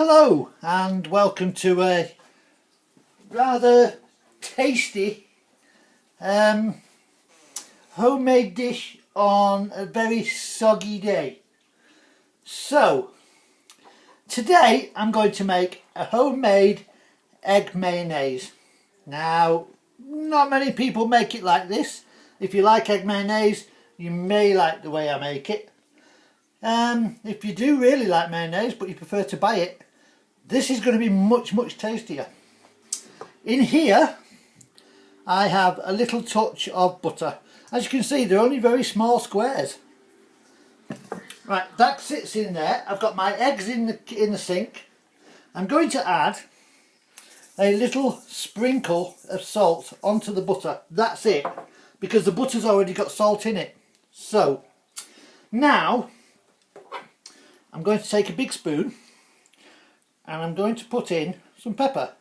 Hello and welcome to a rather tasty homemade dish on a very soggy day. So today I'm going to make a homemade egg mayonnaise. Now, not many people make it like this. If you like egg mayonnaise, you may like the way I make it. If you do really like mayonnaise but you prefer to buy it, this is going to be much tastier. In here I have a little touch of butter. As you can see, they're only very small squares. Right, that sits in there. I've got my eggs in the sink. I'm going to add a little sprinkle of salt onto the butter. That's it, because the butter's already got salt in it. So now I'm going to take a big spoon and I'm going to put in some pepper.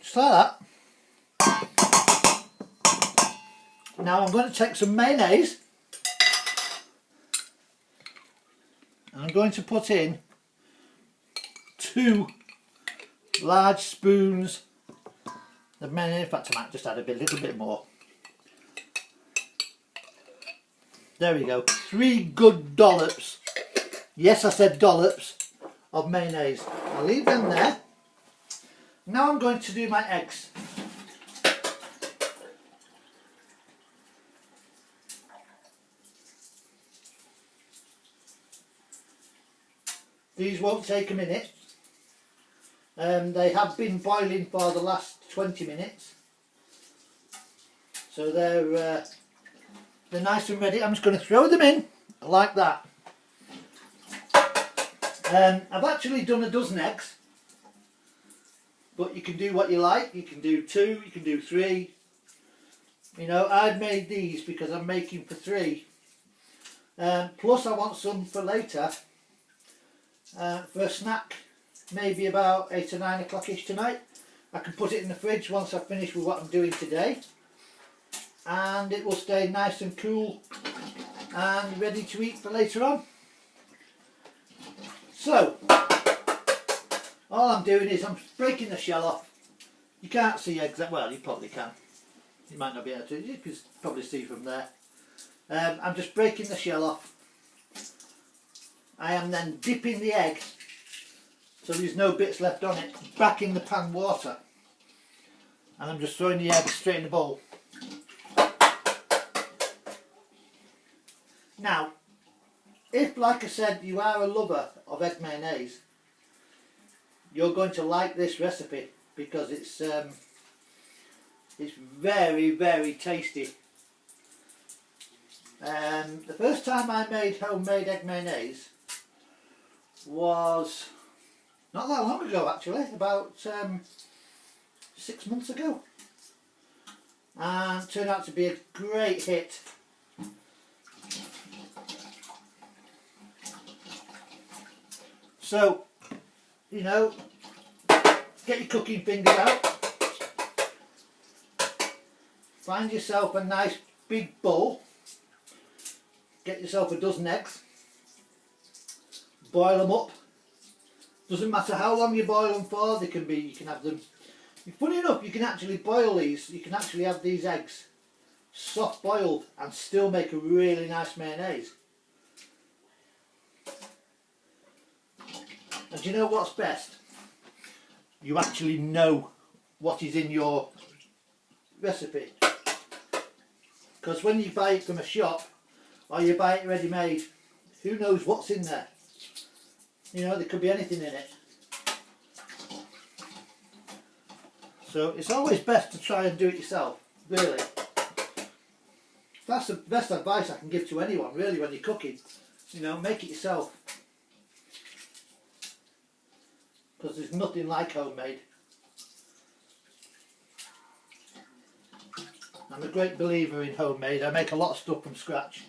Just like that. Now I'm going to take some mayonnaise and I'm going to put in 2 large spoons of mayonnaise. In fact, I might just add a little bit more. There we go, 3 good dollops. Yes, I said dollops of mayonnaise. I'll leave them there. Now I'm going to do my eggs. These won't take a minute. They have been boiling for the last 20 minutes. So they're nice and ready. I'm just going to throw them in like that. I've actually done a dozen eggs, but you can do what you like. You can do 2, you can do 3. You know, I've made these because I'm making for 3. Plus I want some for later, for a snack, maybe about 8 or 9 o'clock-ish tonight. I can put it in the fridge once I've finished with what I'm doing today, and it will stay nice and cool and ready to eat for later on. So all I'm doing is I'm breaking the shell off. You can't see exactly, well, you probably can. You might not be able to, you can probably see from there. I'm just breaking the shell off. I am then dipping the egg, so there's no bits left on it, back in the pan water. And I'm just throwing the egg straight in the bowl. Now, if, like I said, you are a lover of egg mayonnaise, you're going to like this recipe because it's very tasty. The first time I made homemade egg mayonnaise was not that long ago, actually, about 6 months ago, and it turned out to be a great hit. So, you know, get your cooking fingers out, find yourself a nice big bowl, get yourself a dozen eggs, boil them up. Doesn't matter how long you boil them for, they can be, you can have them, funny enough, you can actually boil these, you can actually have these eggs soft boiled and still make a really nice mayonnaise. And do you know what's best? You actually know what is in your recipe. Because when you buy it from a shop or you buy it ready made, who knows what's in there? You know, there could be anything in it. So it's always best to try and do it yourself, really. That's the best advice I can give to anyone, really, when you're cooking. You know, make it yourself. Because there's nothing like homemade. I'm a great believer in homemade. I make a lot of stuff from scratch.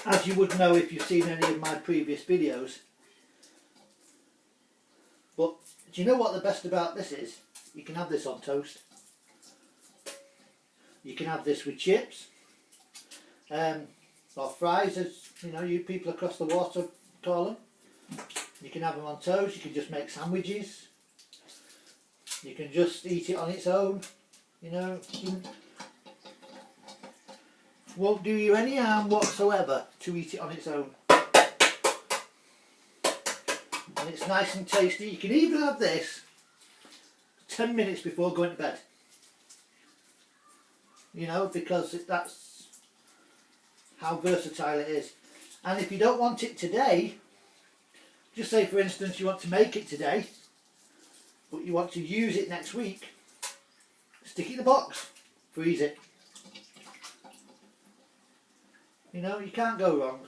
As you would know if you've seen any of my previous videos. But do you know what the best about this is? You can have this on toast. You can have this with chips. or fries, as you know, you people across the water call them. You can have them on toast. You can just make sandwiches. You can just eat it on its own. You know, won't do you any harm whatsoever to eat it on its own. And it's nice and tasty. You can even have this 10 minutes before going to bed. You know, because that's how versatile it is. And if you don't want it today, just say for instance you want to make it today, but you want to use it next week, stick it in the box, freeze it. You know, you can't go wrong.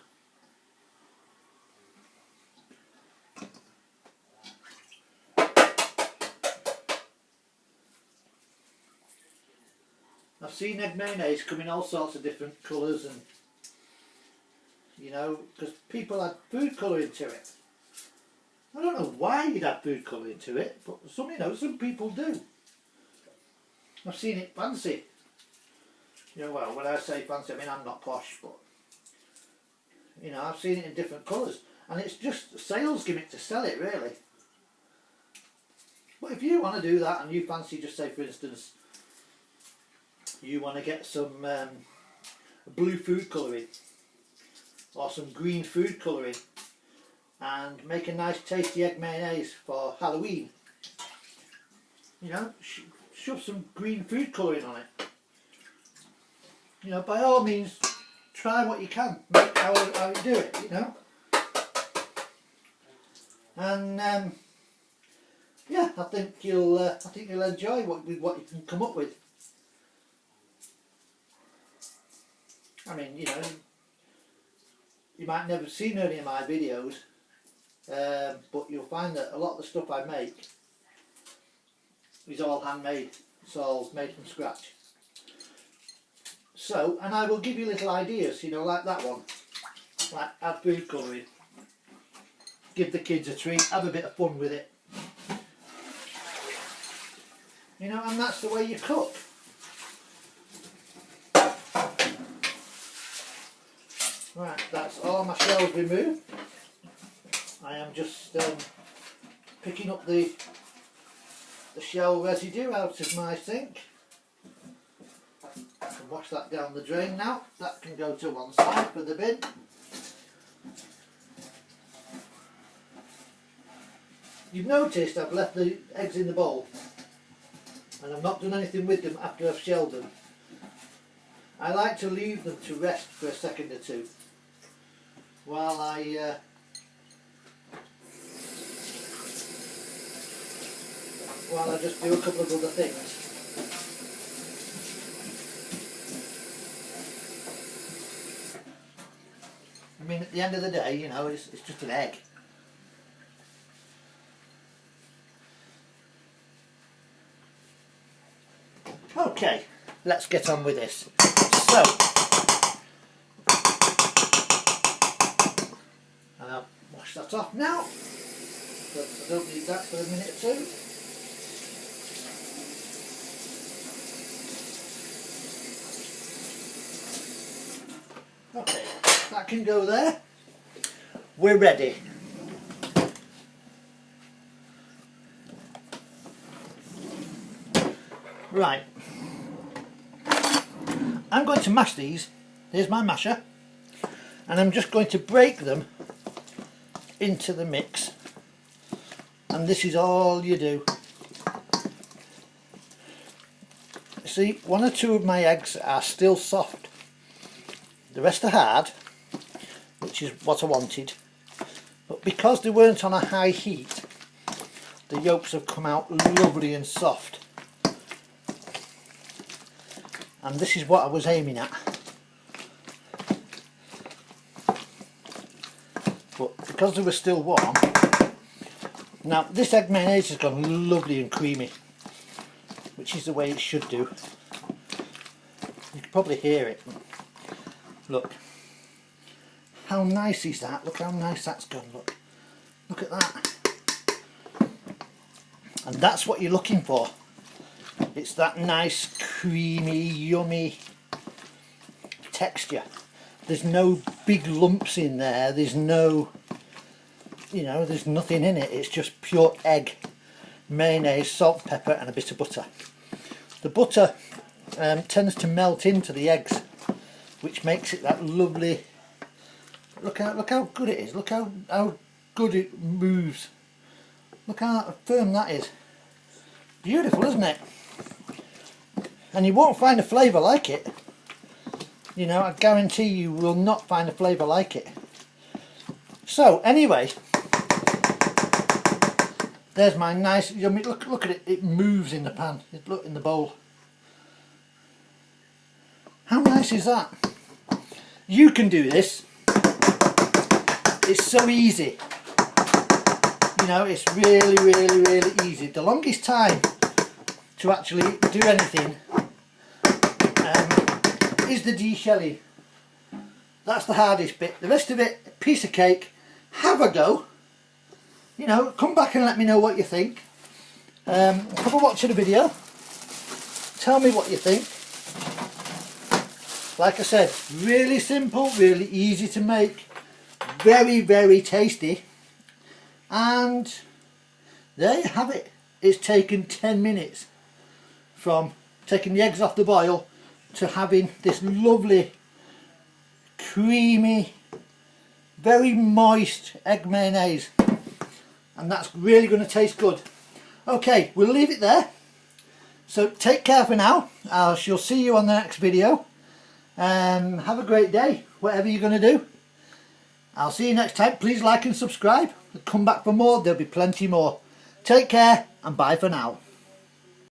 I've seen egg mayonnaise come in all sorts of different colours, and you know, because people add food colouring to it. I don't know why you'd add food colouring to it, but some people do. I've seen it fancy. You know, well, when I say fancy, I mean I'm not posh, but you know, I've seen it in different colours, and it's just a sales gimmick to sell it, really. But if you want to do that and you fancy, just say for instance, you want to get some blue food colouring or some green food colouring and make a nice tasty egg mayonnaise for Halloween, you know, shove some green food colouring on it. You know, by all means, try what you can, make how you do it, you know. And yeah, I think you'll enjoy what you can come up with. I mean, you know, you might never have seen any of my videos, but you'll find that a lot of the stuff I make is all handmade. It's all made from scratch. So, and I will give you little ideas, you know, like that one, like add food colouring, give the kids a treat, have a bit of fun with it. You know, and that's the way you cook. Right, that's all my shells removed. I am just picking up the shell residue out of my sink. I can wash that down the drain now. That can go to one side for the bin. You've noticed I've left the eggs in the bowl and I've not done anything with them after I've shelled them. I like to leave them to rest for a second or two while I just do a couple of other things. I mean, at the end of the day, you know, it's just an egg. Okay, let's get on with this. So, I'll wash that off now, because I don't need that for a minute or two. Okay, that can go there. We're ready. Right, I'm going to mash these. Here's my masher, and I'm just going to break them into the mix, and this is all you do. See, one or two of my eggs are still soft, the rest are hard, which is what I wanted, but because they weren't on a high heat, the yolks have come out lovely and soft. And this is what I was aiming at. But because they were still warm, now this egg mayonnaise has gone lovely and creamy, which is the way it should do. You can probably hear it. Look. How nice is that? Look how nice that's gone, look. Look at that. And that's what you're looking for. It's that nice, creamy, yummy texture. there's no big lumps in there, there's no, you know, there's nothing in it. It's just pure egg, mayonnaise, salt, pepper and a bit of butter. The butter tends to melt into the eggs, which makes it that lovely. Look how good it is. Look how good it moves. Look how firm that is. Beautiful, isn't it? And you won't find a flavour like it. You know, I guarantee you will not find a flavour like it. So anyway, there's my nice yummy. Look at it. It moves in the pan. Look in the bowl. How nice is that? You can do this. It's so easy. You know, it's really, really, really easy. The longest time to actually do anything is the deshelling. That's the hardest bit. The rest of it, piece of cake. Have a go. You know, come back and let me know what you think. Have a watch of the video. Tell me what you think. Like I said, really simple, really easy to make, very, very tasty. And there you have it. It's taken 10 minutes from taking the eggs off the boil to having this lovely, creamy, very moist egg mayonnaise. And that's really going to taste good. Okay, we'll leave it there. So take care for now. I shall see you on the next video. Have a great day, whatever you're going to do. I'll see you next time. Please like and subscribe. Come back for more. There'll be plenty more. Take care and bye for now.